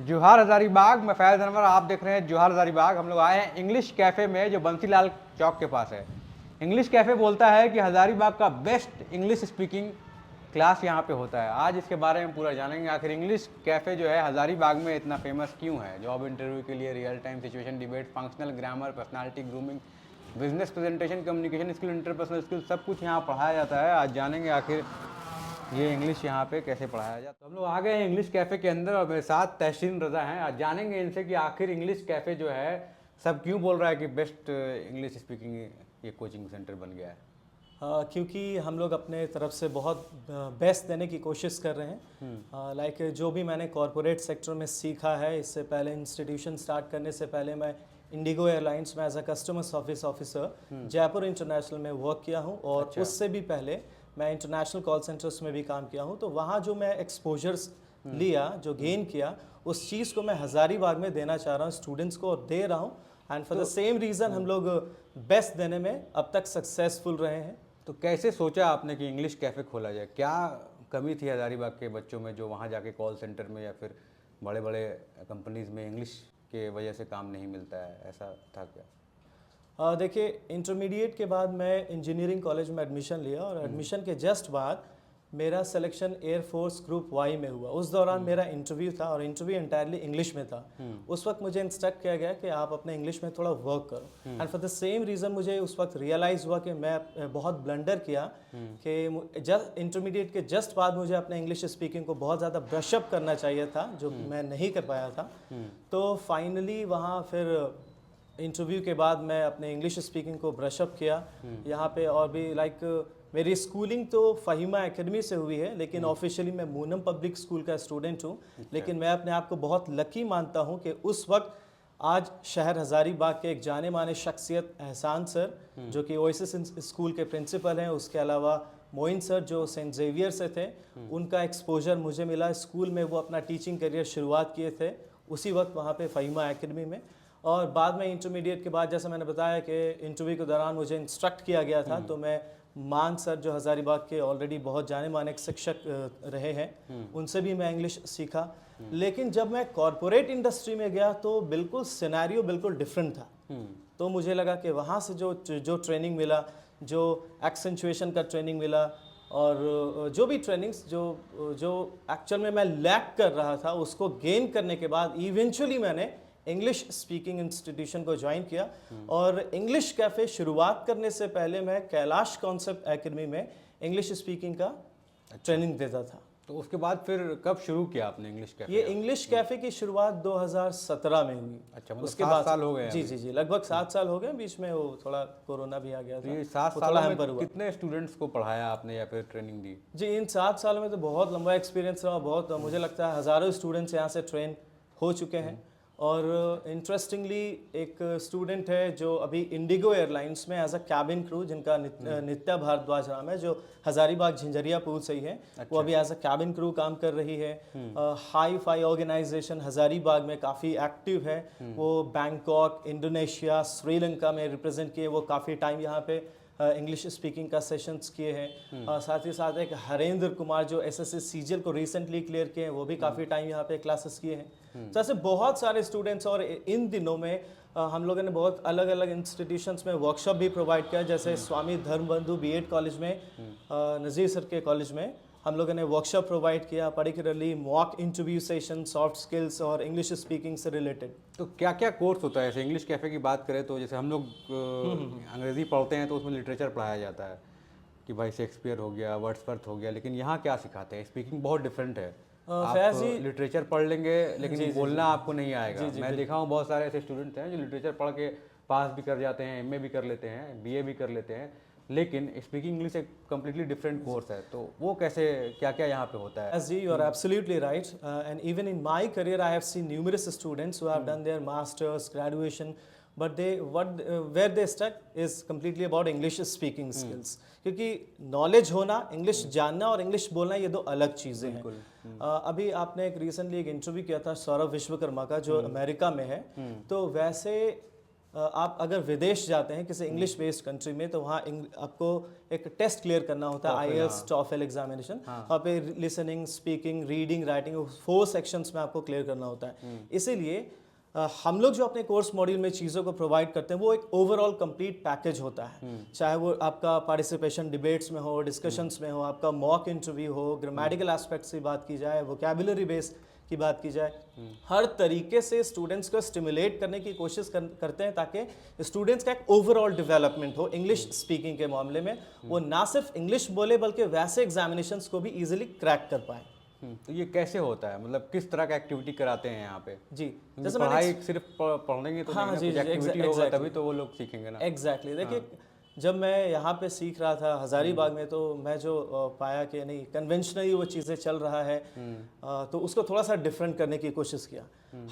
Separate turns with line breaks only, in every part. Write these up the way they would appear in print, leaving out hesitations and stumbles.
जोहार हजारीबाग में फैज़ अनवर, आप देख रहे हैं जोहार हजारीबाग। हम लोग आए हैं इंग्लिश कैफ़े में जो बंसीलाल चौक के पास है। इंग्लिश कैफ़े बोलता है कि हजारीबाग का बेस्ट इंग्लिश स्पीकिंग क्लास यहाँ पे होता है। आज इसके बारे में पूरा जानेंगे, आखिर इंग्लिश कैफ़े जो है हजारीबाग में इतना फेमस क्यों है। जॉब इंटरव्यू के लिए, real time situation debate, functional grammar, personality grooming, business presentation, communication skill, interpersonal skill, सब कुछ यहाँ पढ़ाया जाता है। आज जानेंगे आखिर ये इंग्लिश यहाँ पे कैसे पढ़ाया जाता है। तो हम लोग आ गए हैं इंग्लिश कैफ़े के अंदर और मेरे साथ तहसीन रज़ा हैं। आज जानेंगे इनसे कि आखिर इंग्लिश कैफ़े जो है सब क्यों बोल रहा है कि बेस्ट इंग्लिश स्पीकिंग ये कोचिंग सेंटर बन गया है।
क्योंकि हम लोग अपने तरफ से बहुत बेस्ट देने की कोशिश कर रहे हैं। लाइक जो भी मैंने कॉरपोरेट सेक्टर में सीखा है, इससे पहले इंस्टीट्यूशन स्टार्ट करने से पहले मैं इंडिगो एयरलाइंस में as a customer service officer Jaipur international में वर्क किया हूँ, और
अच्छा।
उससे भी पहले मैं इंटरनेशनल कॉल सेंटर्स में भी काम किया हूँ। तो वहाँ जो मैं एक्सपोजर्स लिया, जो गेन किया, उस चीज़ को मैं हज़ारीबाग में देना चाह रहा हूँ स्टूडेंट्स को, और दे रहा हूँ। And for the same reason हम लोग बेस्ट देने में अब तक सक्सेसफुल रहे हैं।
तो कैसे सोचा आपने कि इंग्लिश कैफ़े खोला जाए? क्या कमी थी हजारीबाग के बच्चों में जो वहाँ जाके कॉल सेंटर में या फिर बड़े बड़े कंपनीज में इंग्लिश के वजह से काम नहीं मिलता है, ऐसा था क्या?
देखिए, इंटरमीडिएट के बाद मैं इंजीनियरिंग कॉलेज में एडमिशन लिया, और एडमिशन के जस्ट बाद मेरा सिलेक्शन एयरफोर्स ग्रुप वाई में हुआ। उस दौरान मेरा इंटरव्यू था, और इंटरव्यू इंटायरली इंग्लिश में था। उस वक्त मुझे इंस्ट्रक्ट किया गया कि आप अपने इंग्लिश में थोड़ा वर्क करो। And for the same reason मुझे उस वक्त रियलाइज़ हुआ कि मैं बहुत ब्लंडर किया कि जस्ट इंटरमीडिएट के जस्ट बाद मुझे अपने इंग्लिश स्पीकिंग को बहुत ज़्यादा ब्रशअप करना चाहिए था, जो मैं नहीं कर पाया था। तो फाइनली वहाँ फिर इंटरव्यू के बाद मैं अपने इंग्लिश स्पीकिंग को ब्रशअप किया यहाँ पे। और भी लाइक मेरी स्कूलिंग तो फहीमा एकेडमी से हुई है, लेकिन ऑफिशियली मैं मूनम पब्लिक स्कूल का स्टूडेंट हूँ। लेकिन मैं अपने आप को बहुत लकी मानता हूँ कि उस वक्त आज शहर हज़ारीबाग के एक जाने माने शख्सियत एहसान सर, जो कि ओएसिस स्कूल के प्रिंसिपल हैं, उसके अलावा मोइन सर जो सेंट जेवियर से थे, उनका एक्सपोजर मुझे मिला। स्कूल में वो अपना टीचिंग करियर शुरुआत किए थे उसी वक्त वहाँ पे फहीमा एकेडमी में। और बाद में इंटरमीडिएट के बाद, जैसा मैंने बताया कि इंटरव्यू के दौरान मुझे इंस्ट्रक्ट किया गया था, तो मैं मान सर जो हज़ारीबाग के ऑलरेडी बहुत जाने माने शिक्षक रहे हैं, उनसे भी मैं इंग्लिश सीखा। लेकिन जब मैं कॉरपोरेट इंडस्ट्री में गया तो बिल्कुल सिनेरियो बिल्कुल डिफरेंट था। तो मुझे लगा कि वहाँ से जो ट्रेनिंग मिला, जो एक्सेंचुएशन का ट्रेनिंग मिला, और जो भी ट्रेनिंग्स जो एक्चुअल में मैं लैक कर रहा था, उसको गेन करने के बाद इवेंचुअली मैंने इंग्लिश स्पीकिंग इंस्टीट्यूशन को ज्वाइन किया। और इंग्लिश कैफ़े शुरुआत करने से पहले मैं कैलाश कॉन्सेप्ट एकेडमी में इंग्लिश स्पीकिंग का ट्रेनिंग देता था।
तो उसके बाद फिर कब शुरू किया आपने इंग्लिश कैफ़े?
ये इंग्लिश कैफ़े की शुरुआत 2017 में हुई।
अच्छा, मतलब
उसके
7
बाद
साल हो गए
जी जी जी, लगभग 7 साल हो गए। बीच में वो थोड़ा कोरोना भी आ गया
तो
था,
ये 7
वो
सालों
थोड़ा
में
हैम्पर हुआ।
कितने स्टूडेंट्स को पढ़ाया आपने या फिर ट्रेनिंग दी?
जी, इन 7 सालों में तो बहुत लंबा एक्सपीरियंस रहा। बहुत मुझे लगता है हज़ारों स्टूडेंट्स यहाँ से ट्रेन हो चुके हैं। और इंटरेस्टिंगली एक स्टूडेंट है जो अभी इंडिगो एयरलाइंस में एज अ कैबिन क्रू, जिनका नित्या भारद्वाज नाम है, जो हज़ारीबाग झंझरिया पुल से ही है। वो अभी एज अ कैबिन क्रू काम कर रही है। हाई फाई ऑर्गेनाइजेशन हज़ारीबाग में काफ़ी एक्टिव है। वो बैंकॉक, इंडोनेशिया, श्रीलंका में रिप्रेजेंट किए। वो काफ़ी टाइम यहाँ पे इंग्लिश स्पीकिंग का सेशंस किए हैं। साथ ही साथ एक हरेंद्र कुमार जो एसएससी सीजीएल को रिसेंटली क्लियर किए हैं, वो भी काफ़ी टाइम यहाँ पे क्लासेस किए हैं। तो ऐसे बहुत सारे स्टूडेंट्स। और इन दिनों में हम लोगों ने बहुत अलग अलग इंस्टीट्यूशंस में वर्कशॉप भी प्रोवाइड किया, जैसे स्वामी धर्मबंधु बीएड कॉलेज में, नज़ीर सर के कॉलेज में हम लोगों ने वर्कशॉप प्रोवाइड किया, particularly mock interview session, soft skills और इंग्लिश स्पीकिंग से रिलेटेड।
तो क्या क्या कोर्स होता है? जैसे इंग्लिश कैफ़े की बात करें तो जैसे हम लोग अंग्रेज़ी पढ़ते हैं तो उसमें लिटरेचर पढ़ाया जाता है कि भाई शेक्सपियर हो गया, वर्ड्सवर्थ हो गया, लेकिन यहाँ क्या सिखाते हैं? स्पीकिंग बहुत डिफरेंट है। आप लिटरेचर पढ़ लेंगे लेकिन बोलना आपको नहीं आएगा। मैं देखा हूँ बहुत सारे ऐसे स्टूडेंट्स हैं जो लिटरेचर पढ़ के पास भी कर जाते हैं, एमए भी कर लेते हैं, बीए भी कर लेते हैं, लेकिन स्पीकिंग इंग्लिश एक कम्प्लीटली डिफरेंट कोर्स है। तो वो कैसे, क्या क्या यहाँ पे होता है?
जी, you are absolutely right. And even in my career, I have seen numerous students who have done their masters, graduation, but where they stuck is completely about English speaking skills. क्योंकि नॉलेज होना, English जानना और English बोलना, ये दो अलग चीज़ें हैं। अभी आपने एक रिसेंटली एक इंटरव्यू किया था सौरभ विश्वकर्मा का, जो अमेरिका में है। तो वैसे आप अगर विदेश जाते हैं किसी इंग्लिश बेस्ड कंट्री में, तो वहाँ आपको एक टेस्ट क्लियर करना होता है, IELTS टॉफल एग्जामिनेशन। वहाँ पे listening, speaking, reading, writing 4 sections में आपको क्लियर करना होता है। इसीलिए हम लोग जो अपने कोर्स मॉड्यूल में चीज़ों को प्रोवाइड करते हैं वो एक ओवरऑल कंप्लीट पैकेज होता है। चाहे वो आपका पार्टिसिपेशन डिबेट्स में हो, डिस्कशंस में हो, आपका मॉक इंटरव्यू हो, ग्रामेटिकल एस्पेक्ट्स की बात की जाए, वोकैबुलरी बेस की बात की जाए, हर तरीके से स्टूडेंट्स को स्टिमुलेट करने की कोशिश करते हैं ताकि स्टूडेंट्स का एक ओवरऑल डेवलपमेंट हो इंग्लिश स्पीकिंग के मामले में। वो ना सिर्फ इंग्लिश बोले बल्कि वैसे एग्जामिनेशंस को भी इजीली क्रैक कर पाए।
तो ये कैसे होता है, मतलब किस तरह का एक्टिविटी कराते हैं यहाँ पे?
जी,
जैसे पढ़ाई सिर्फ पढ़ेंगे तो नहीं ना, कुछ एक्टिविटी होगा तभी तो वो लोग सीखेंगे ना।
एग्जैक्टली देखिए, जब मैं यहाँ पे सीख रहा था हज़ारीबाग में, तो मैं जो पाया कि नहीं कन्वेंशनली वो चीज़ें चल रहा है, तो उसको थोड़ा सा डिफरेंट करने की कोशिश किया।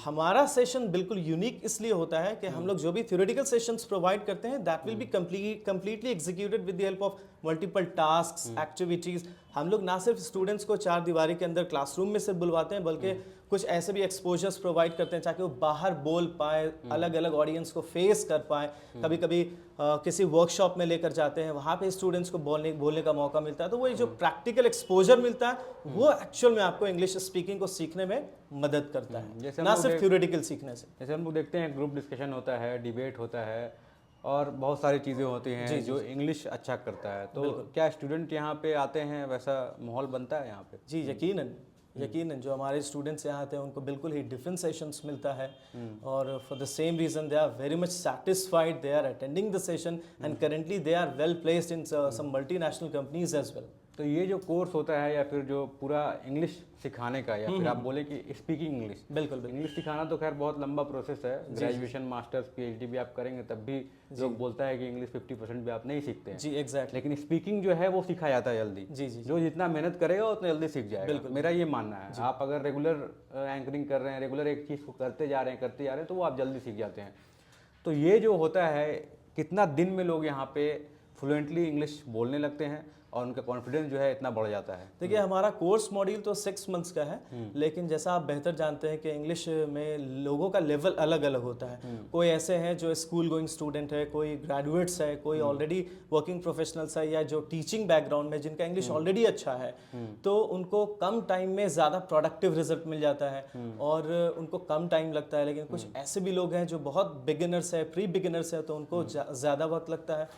हमारा सेशन बिल्कुल यूनिक इसलिए होता है कि हम लोग जो भी थ्योरेटिकल सेशंस प्रोवाइड करते हैं that will be completely executed with the help of multiple tasks, activities. हम लोग ना सिर्फ स्टूडेंट्स को 4 दीवारी के अंदर क्लासरूम में से बुलवाते हैं, बल्कि कुछ ऐसे भी एक्सपोजर्स प्रोवाइड करते हैं ताकि वो बाहर बोल पाए, अलग अलग ऑडियंस को फेस कर पाए। कभी कभी किसी वर्कशॉप में लेकर जाते हैं, वहाँ पे स्टूडेंट्स को बोलने का मौका मिलता है। तो वो जो प्रैक्टिकल एक्सपोजर मिलता है वो एक्चुअल में आपको इंग्लिश स्पीकिंग को सीखने में मदद करता है, ना सिर्फ थ्योरेटिकल सीखने से।
जैसे हम लोग देखते हैं ग्रुप डिस्कशन होता है, डिबेट होता है और बहुत सारी चीज़ें होती हैं जो इंग्लिश अच्छा करता है। तो क्या स्टूडेंट यहाँ पे आते हैं, वैसा माहौल बनता है यहाँ पे?
जी यकीनन जो हमारे स्टूडेंट्स यहाँ आते हैं उनको बिल्कुल ही डिफरेंट सेशंस मिलता है, और for the same reason they are very much satisfied, they are attending the session and currently they are well placed in some multinational companies as well.
तो ये जो कोर्स होता है या फिर जो पूरा इंग्लिश सिखाने का, या फिर आप बोले कि स्पीकिंग इंग्लिश,
बिल्कुल
इंग्लिश सिखाना तो खैर बहुत लंबा प्रोसेस है। ग्रेजुएशन, मास्टर्स, PhD भी आप करेंगे तब भी लोग बोलता है कि इंग्लिश 50% भी आप नहीं सीखते हैं।
जी एग्जैक्टली।
लेकिन स्पीकिंग जो है वो सिखा जाता है जल्दी।
जी
जो जितना मेहनत करेगा उतना जल्दी सीख जाएगा, मेरा ये मानना है। आप अगर रेगुलर एंकरिंग कर रहे हैं, रेगुलर एक चीज़ को करते जा रहे हैं तो वो आप जल्दी सीख जाते हैं। तो ये जो होता है, कितना दिन में लोग यहाँ पे फ्लुएंटली इंग्लिश बोलने लगते हैं और उनका कॉन्फिडेंस जो है इतना बढ़ जाता है?
देखिए हमारा कोर्स मॉड्यूल तो 6 मंथ्स का है, लेकिन जैसा आप बेहतर जानते हैं कि इंग्लिश में लोगों का लेवल अलग अलग होता है। कोई ऐसे हैं जो स्कूल गोइंग स्टूडेंट है, कोई ग्रेजुएट्स है, कोई ऑलरेडी वर्किंग प्रोफेशनल्स है, या जो टीचिंग बैकग्राउंड में जिनका इंग्लिश ऑलरेडी अच्छा है, तो उनको कम टाइम में ज़्यादा प्रोडक्टिव रिजल्ट मिल जाता है और उनको कम टाइम लगता है। लेकिन कुछ ऐसे भी लोग हैं जो बहुत बिगिनर्स है, प्री बिगिनर्स है, तो उनको ज़्यादा वक्त लगता है।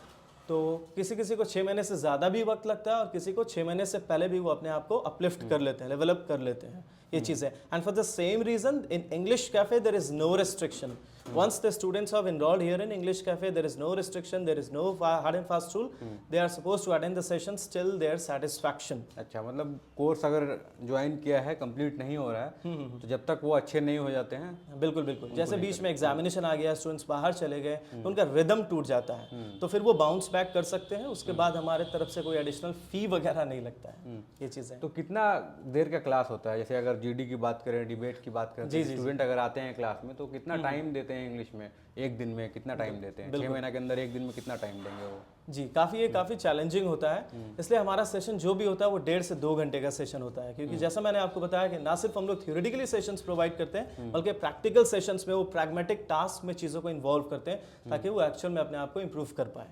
तो किसी किसी को 6 महीने से ज़्यादा भी वक्त लगता है और किसी को 6 महीने से पहले भी वो अपने आप को अपलिफ्ट कर लेते हैं, लेवल अप कर लेते हैं, ये चीज़ है। And for the same reason in English cafe there is no restriction. Once the students have enrolled here in English Cafe, there is no restriction, there is no hard and fast rule. They are supposed to attend the sessions till their satisfaction.
अच्छा, मतलब course अगर join किया है, complete नहीं हो रहा है, तो जब तक वो अच्छे नहीं हो जाते हैं।
बिल्कुल बिल्कुल, जैसे बीच में एग्जामिनेशन आ गया, स्टूडेंट्स बाहर चले गए, तो उनका रिदम टूट जाता है, तो फिर वो बाउंस बैक कर सकते हैं। उसके बाद हमारे तरफ से कोई एडिशनल फी वगैरह नहीं लगता है, ये चीज़ें।
तो कितना देर का क्लास होता है? जैसे अगर GD की बात करें, डिबेट की बात करें, स्टूडेंट अगर आते हैं क्लास में तो कितना टाइम देते हैं इंग्लिश में? एक दिन में कितना टाइम देते हैं? 6 महीने के अंदर एक दिन में कितना टाइम देंगे वो?
जी काफ़ी चैलेंजिंग होता है, इसलिए हमारा सेशन जो भी होता है वो 1.5 से 2 घंटे का सेशन होता है। क्योंकि जैसा मैंने आपको बताया कि ना सिर्फ हम लोग थ्योरेटिकली सेशंस प्रोवाइड करते हैं, बल्कि प्रैक्टिकल सेशंस में वो प्रैग्मेटिक टास्क में चीज़ों को इन्वॉल्व करते हैं ताकि वो एक्चुअल में अपने आप को इम्प्रूव कर पाए।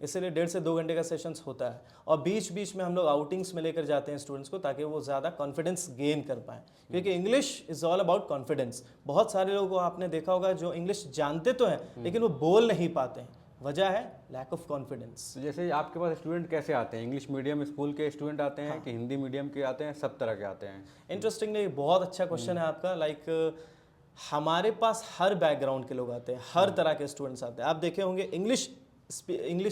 इसलिए 1.5 से 2 घंटे का सेशंस होता है, और बीच बीच में हम लोग आउटिंग्स में लेकर जाते हैं स्टूडेंट्स को ताकि वो ज़्यादा कॉन्फिडेंस गेन कर पाएँ। क्योंकि English is all about confidence. बहुत सारे लोगों को आपने देखा होगा जो इंग्लिश जानते तो हैं लेकिन वो बोल नहीं पाते हैं, वजह है लैक ऑफ कॉन्फिडेंस।
जैसे आपके पास स्टूडेंट कैसे आते हैं? इंग्लिश मीडियम स्कूल के स्टूडेंट आते हैं कि हिंदी मीडियम के आते हैं, सब तरह के आते हैं?
इंटरेस्टिंगली बहुत अच्छा क्वेश्चन है आपका। लाइक हमारे पास हर बैकग्राउंड के लोग आते हैं, हर तरह के स्टूडेंट्स आते हैं। आप देखे होंगे इंग्लिश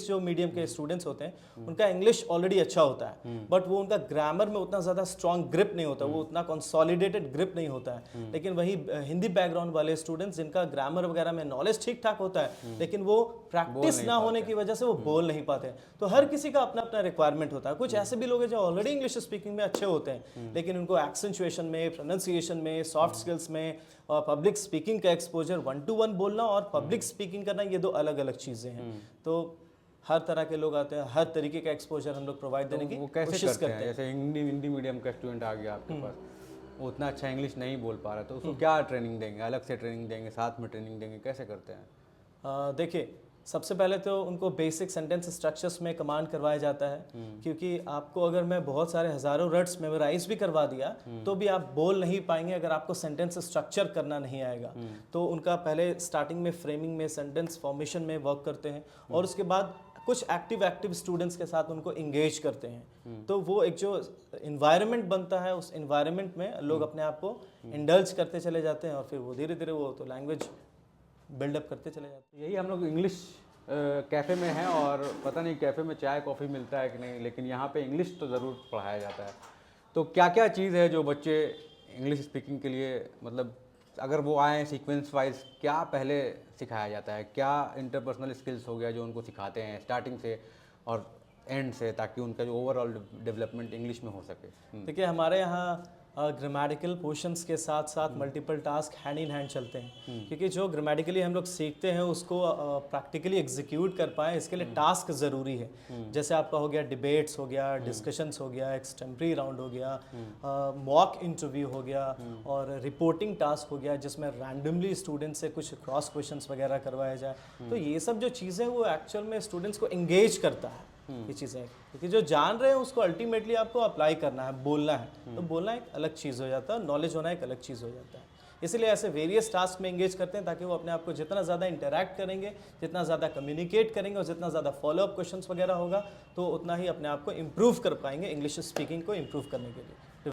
जो मीडियम के स्टूडेंट्स होते हैं उनका इंग्लिश ऑलरेडी अच्छा होता है, बट वो उनका ग्रामर में उतना ज़्यादा स्ट्रॉन्ग ग्रिप नहीं होता, वो उतना कंसोलिडेटेड ग्रिप नहीं होता है। लेकिन वही हिंदी बैकग्राउंड वाले स्टूडेंट्स जिनका ग्रामर वगैरह में नॉलेज ठीक ठाक होता है, लेकिन वो प्रैक्टिस ना होने की वजह से वो बोल नहीं पाते हैं। तो हर किसी का अपना अपना रिक्वायरमेंट होता है। कुछ ऐसे भी लोग हैं जो ऑलरेडी इंग्लिश स्पीकिंग में अच्छे होते हैं, लेकिन उनको एक्सेंचुएशन में, प्रोनाउंसिएशन में, सॉफ्ट स्किल्स में और पब्लिक स्पीकिंग का एक्सपोजर, 1-to-1 बोलना और पब्लिक स्पीकिंग करना, ये 2 अलग अलग चीज़ें हैं। तो हर तरह के लोग आते हैं, हर तरीके का एक्सपोजर हम लोग प्रोवाइड देने की कोशिश करते हैं।
जैसे हिंदी मीडियम का स्टूडेंट आ गया आपके पास, वो उतना अच्छा इंग्लिश नहीं बोल पा रहा, तो उसको क्या ट्रेनिंग देंगे? अलग से ट्रेनिंग देंगे, साथ में ट्रेनिंग देंगे, कैसे करते हैं?
देखिए, सबसे पहले तो उनको बेसिक सेंटेंस स्ट्रक्चर्स में कमांड करवाया जाता है, क्योंकि आपको अगर मैं बहुत सारे हज़ारों वर्ड्स मेमोराइज भी करवा दिया तो भी आप बोल नहीं पाएंगे अगर आपको सेंटेंस स्ट्रक्चर करना नहीं आएगा। तो उनका पहले स्टार्टिंग में फ्रेमिंग में, सेंटेंस फॉर्मेशन में वर्क करते हैं और उसके बाद कुछ एक्टिव स्टूडेंट्स के साथ उनको इंगेज करते हैं। तो वो एक जो इन्वायरमेंट बनता है, उस इन्वायरमेंट में लोग अपने आप को इंडल्ज करते चले जाते हैं और फिर वो धीरे धीरे वो तो लैंग्वेज बिल्डअप करते चले जाते हैं।
यही हम लोग इंग्लिश कैफ़े में हैं और पता नहीं कैफ़े में चाय कॉफ़ी मिलता है कि नहीं, लेकिन यहाँ पे इंग्लिश तो ज़रूर पढ़ाया जाता है। तो क्या क्या चीज़ है जो बच्चे इंग्लिश स्पीकिंग के लिए, मतलब अगर वो आएँ सीक्वेंस वाइज, क्या पहले सिखाया जाता है, क्या इंटरपर्सनल स्किल्स हो गया जो उनको सिखाते हैं स्टार्टिंग से और एंड से, ताकि उनका जो ओवरऑल डेवलपमेंट इंग्लिश में हो सके।
देखिए, हमारे यहाँ ग्रामेटिकल पोर्शंस के साथ साथ multiple task hand in hand चलते हैं, क्योंकि जो ग्रामेटिकली हम लोग सीखते हैं उसको प्रैक्टिकली एग्जीक्यूट कर पाएँ इसके लिए टास्क ज़रूरी है। जैसे आपका हो गया डिबेट्स हो गया, डिस्कशंस हो गया, एक्सटेम्परी राउंड हो गया, मॉक इंटरव्यू हो गया और रिपोर्टिंग टास्क हो गया जिसमें रैंडमली स्टूडेंट से कुछ क्रॉस क्वेश्चंस वगैरह करवाया जाए। तो ये सब जो चीज़ें वो एक्चुअल में स्टूडेंट्स को एंगेज करता है ये चीज़ें, क्योंकि जो जान रहे हैं उसको अल्टीमेटली आपको अप्लाई करना है, बोलना है। तो बोलना एक अलग चीज़ हो जाता है, नॉलेज होना एक अलग चीज़ हो जाता है। इसीलिए ऐसे वेरियस टास्क में एंगेज करते हैं ताकि वो अपने आप को जितना ज़्यादा इंटरैक्ट करेंगे, जितना ज़्यादा कम्युनिकेट करेंगे और जितना ज़्यादा फॉलोअप क्वेश्चंस वगैरह होगा तो उतना ही अपने आप को इम्प्रूव कर पाएंगे इंग्लिश स्पीकिंग को इम्प्रूव करने के लिए।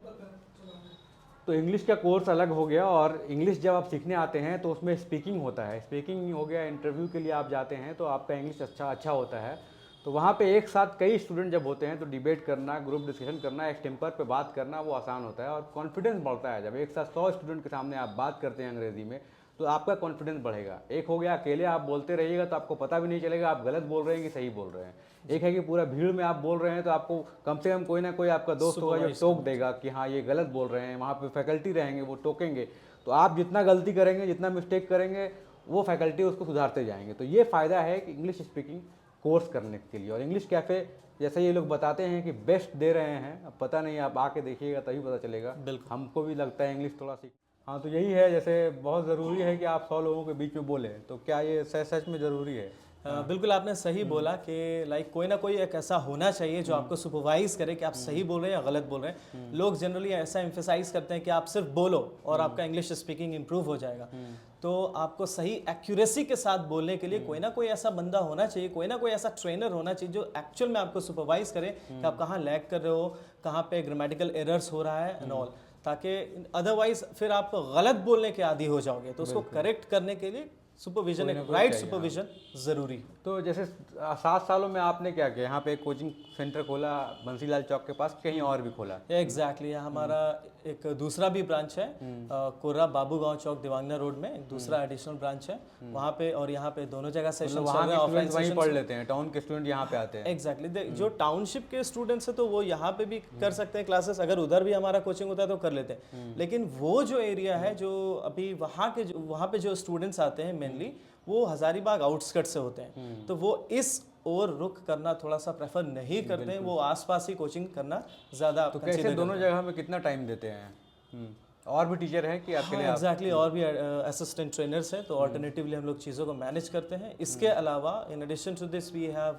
तो इंग्लिश का कोर्स अलग हो गया, और इंग्लिश जब आप सीखने आते हैं तो उसमें स्पीकिंग होता है, स्पीकिंग हो गया, इंटरव्यू के लिए आप जाते हैं तो आपका इंग्लिश अच्छा होता है। तो वहाँ पे एक साथ कई स्टूडेंट जब होते हैं तो डिबेट करना, ग्रुप डिस्कशन करना, एक्सटेम्पर पे बात करना वो आसान होता है और कॉन्फिडेंस बढ़ता है। जब एक साथ 100 स्टूडेंट के सामने आप बात करते हैं अंग्रेज़ी में तो आपका कॉन्फिडेंस बढ़ेगा। एक हो गया अकेले आप बोलते रहिएगा तो आपको पता भी नहीं चलेगा आप गलत बोल रहे हैं कि सही बोल रहे हैं। एक है कि पूरा भीड़ में आप बोल रहे हैं तो आपको कम से कम कोई ना कोई आपका दोस्त होगा जो टोक देगा कि हाँ ये गलत बोल रहे हैं, वहाँ पे फैकल्टी रहेंगे वो टोकेंगे। तो आप जितना गलती करेंगे, जितना मिस्टेक करेंगे, वो फैकल्टी उसको सुधारते जाएंगे। तो ये फ़ायदा है कि इंग्लिश स्पीकिंग कोर्स करने के लिए। और इंग्लिश कैफ़े जैसे ये लोग बताते हैं कि बेस्ट दे रहे हैं, अब पता नहीं, आप आके देखिएगा तभी पता चलेगा।
बिल्कुल,
हमको भी लगता है इंग्लिश थोड़ा सीख। हाँ, तो यही है, जैसे बहुत ज़रूरी है कि आप 100 लोगों के बीच में बोलें, तो क्या ये सच में ज़रूरी है?
बिल्कुल आपने सही बोला कि लाइक कोई ना कोई एक ऐसा होना चाहिए जो आपको सुपरवाइज करे कि आप सही बोल रहे हैं या गलत बोल रहे हैं। लोग जनरली ऐसा एम्फेसाइज करते हैं कि आप सिर्फ बोलो और आपका इंग्लिश स्पीकिंग इंप्रूव हो जाएगा। तो आपको सही एक्यूरेसी के साथ बोलने के लिए कोई ना कोई ऐसा बंदा होना चाहिए, कोई ना कोई ऐसा ट्रेनर होना चाहिए जो एक्चुअल में आपको सुपरवाइज करे कि आप कहाँ लैग कर रहे हो, कहाँ पे ग्रामेटिकल एरर्स हो रहा है एंड ऑल, ताकि अदरवाइज फिर आप गलत बोलने के आदी हो जाओगे। तो उसको करेक्ट करने के लिए सुपरविजन, एक राइट सुपरविजन ज़रूरी है।
तो जैसे 7 सालों में आपने क्या किया? यहाँ पे एक कोचिंग सेंटर खोला बंसीलाल चौक के पास, कहीं और भी खोला?
एग्जैक्टली हमारा एक दूसरा भी ब्रांच है कोर्रा बाबू गांव चौक दिवांगना रोड में, एक दूसरा एडिशनल ब्रांच है वहाँ पे, और यहाँ पे दोनों जगह सेशन
मतलब वहाँ के स्टूडेंट वहीं पढ़ लेते हैं, टाउन के स्टूडेंट यहाँ पे आते हैं?
एग्जैक्टली जो टाउनशिप के स्टूडेंट्स है तो वो यहाँ पे भी कर सकते हैं क्लासेस, अगर उधर भी हमारा कोचिंग होता है तो कर लेते हैं। लेकिन वो जो एरिया है जो अभी वहाँ पे जो स्टूडेंट्स आते हैं मेनली वो हजारीबाग आउटस्कर्ट से होते हैं, तो वो इस और रुख करना थोड़ा सा प्रेफर नहीं करते हैं, वो आसपास ही कोचिंग करना ज़्यादा।
तो कैसे दोनों जगह में कितना टाइम देते हैं? और भी टीचर हैं कि अकेले?
हाँ, एग्जैक्टली और भी असिस्टेंट ट्रेनर्स हैं, तो ऑल्टरनेटिवली हम लोग चीज़ों को मैनेज करते हैं। इसके अलावा in addition to this we have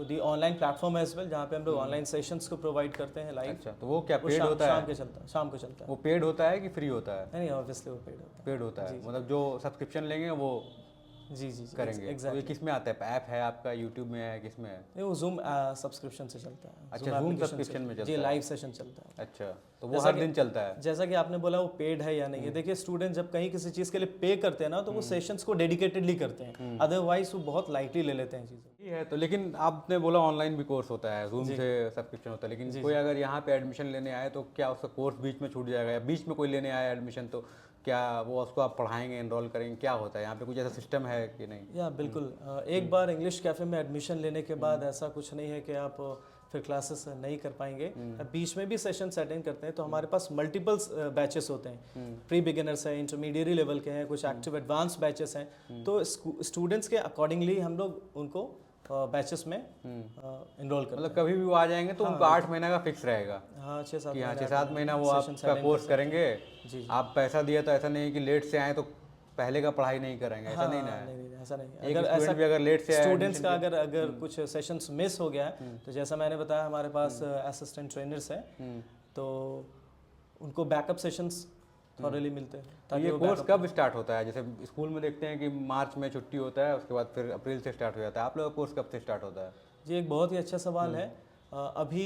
the online platform as well, जहाँ पे हम लोग ऑनलाइन सेशंस को प्रोवाइड करते हैं लाइव।
अच्छा, तो वो क्या पेड होता है?
शाम को चलता है।
वो पेड होता है कि फ्री होता है?
नहीं, ऑब्वियसली वो पेड होता है।
पेड होता है, मतलब जो सब्सक्रिप्शन लेंगे वो
जी
करेंगे।
exactly.
तो ये किस में आता है? ऐप है आपका, यूट्यूब में है, किस में है?
नहीं, वो जूम सब्सक्रिप्शन से चलता है।
अच्छा, जूम सब्सक्रिप्शन में चलता
जी,
है?
लाइव सेशन चलता है।
अच्छा, तो वो हर दिन चलता है?
जैसा कि आपने बोला वो पेड है या नहीं है, देखिए स्टूडेंट जब कहीं किसी चीज़ के लिए पे करते हैं ना तो वो सेशंस को डेडिकेटेडली करते हैं, अदरवाइज वो बहुत लाइटली ले लेते हैं चीज़ें।
ये है तो, लेकिन आपने बोला ऑनलाइन भी कोर्स होता है, जूम से सब्सक्रिप्शन होता है, लेकिन कोई अगर यहाँ पे एडमिशन लेने आए तो क्या उसका कोर्स बीच में छूट जाएगा, या बीच में कोई लेने आया एडमिशन तो क्या वो उसको आप पढ़ाएंगे, एनरोल करेंगे, क्या होता है यहाँ पे? कुछ ऐसा सिस्टम है कि नहीं?
या बिल्कुल, एक बार इंग्लिश कैफ़े में एडमिशन लेने के बाद ऐसा कुछ नहीं है कि आप फिर क्लासेस नहीं कर पाएंगे। बीच में भी सेशंस अटेंड करते हैं, तो हमारे पास मल्टीपल बैचेस होते हैं। प्री बिगिनर्स हैं, इंटरमीडिएट लेवल के हैं, कुछ एक्टिव एडवांस बैचेस हैं। तो स्टूडेंट्स के अकॉर्डिंगली हम लोग उनको बैचेस में इनरोल करते हैं।
मतलब कभी भी वो आ जाएंगे तो उनको 8 महीना का फिक्स रहेगा?
हाँ, 6-7
6-7 महीना वो आपका कोर्स करेंगे। आप पैसा दिया तो ऐसा नहीं है कि लेट से आए तो पहले का पढ़ाई नहीं करेंगे, ऐसा नहीं ना है।
नहीं, ऐसा नहीं है।
एक
अगर
स्टूडेंट भी अगर लेट से आया
स्टूडेंट्स
admission
का अगर कुछ सेशंस मिस हो गया है, तो जैसा मैंने बताया हमारे पास असिस्टेंट ट्रेनर्स हैं, तो उनको बैकअप सेशंस थॉरली मिलते हैं
तो
ताकि
ये
वो
कोर्स कब स्टार्ट होता है? जैसे स्कूल में देखते हैं कि मार्च में छुट्टी होता है, उसके बाद फिर अप्रैल से स्टार्ट हो जाता है, आप लोगों का कोर्स कब से स्टार्ट होता है?
जी एक बहुत ही अच्छा सवाल है। अभी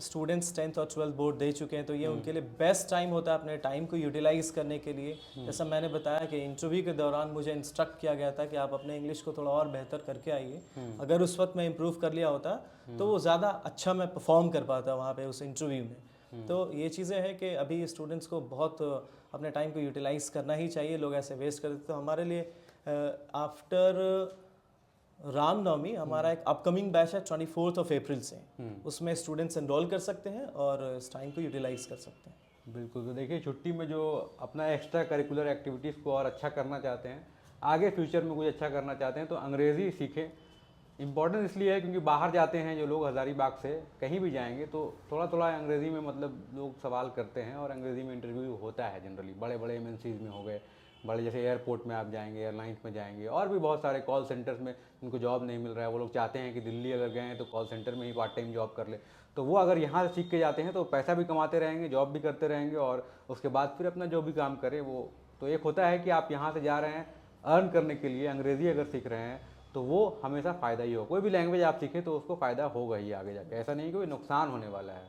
स्टूडेंट्स 10th और 12th बोर्ड दे चुके हैं, तो ये उनके लिए बेस्ट टाइम होता है अपने टाइम को यूटिलाइज करने के लिए। जैसा मैंने बताया कि इंटरव्यू के दौरान मुझे इंस्ट्रक्ट किया गया था कि आप अपने इंग्लिश को थोड़ा और बेहतर करके आइए। अगर उस वक्त मैं इम्प्रूव कर लिया होता तो वो ज़्यादा अच्छा मैं परफॉर्म कर पाता वहाँ पे उस इंटरव्यू में। तो ये चीज़ें हैं कि अभी स्टूडेंट्स को बहुत अपने टाइम को यूटिलाइज करना ही चाहिए। लोग ऐसे वेस्ट कर देते, तो हमारे लिए आफ्टर रामनवमी हमारा एक अपकमिंग बैच है 24th ऑफ अप्रैल से, उसमें स्टूडेंट्स एनरोल कर सकते हैं और इस टाइम को यूटिलाइज कर सकते हैं।
बिल्कुल। तो देखिए, छुट्टी में जो अपना एक्स्ट्रा करिकुलर एक्टिविटीज़ को और अच्छा करना चाहते हैं, आगे फ्यूचर में कुछ अच्छा करना चाहते हैं, तो अंग्रेज़ी सीखें। इम्पॉर्टेंट इसलिए है क्योंकि बाहर जाते हैं जो लोग हज़ारीबाग से कहीं भी जाएंगे तो थोड़ा थोड़ा अंग्रेज़ी में मतलब लोग सवाल करते हैं, और अंग्रेज़ी में इंटरव्यू होता है जनरली। बड़े बड़े MNCs में हो गए, बड़े जैसे एयरपोर्ट में आप जाएंगे, एयरलाइंस में जाएंगे, और भी बहुत सारे कॉल सेंटर्स में उनको जॉब नहीं मिल रहा है, वो लोग चाहते हैं कि दिल्ली अगर गए हैं तो कॉल सेंटर में ही पार्ट टाइम जॉब कर ले। तो वो अगर यहाँ से सीख के जाते हैं तो पैसा भी कमाते रहेंगे, जॉब भी करते रहेंगे, और उसके बाद फिर अपना जो भी काम करें वो। तो एक होता है कि आप यहाँ से जा रहे हैं अर्न करने के लिए, अंग्रेज़ी अगर सीख रहे हैं तो वो हमेशा फ़ायदा ही हो। कोई भी लैंग्वेज आप सीखें तो उसको फ़ायदा होगा ही आगे जाके, ऐसा नहीं कि कोई नुकसान होने वाला है।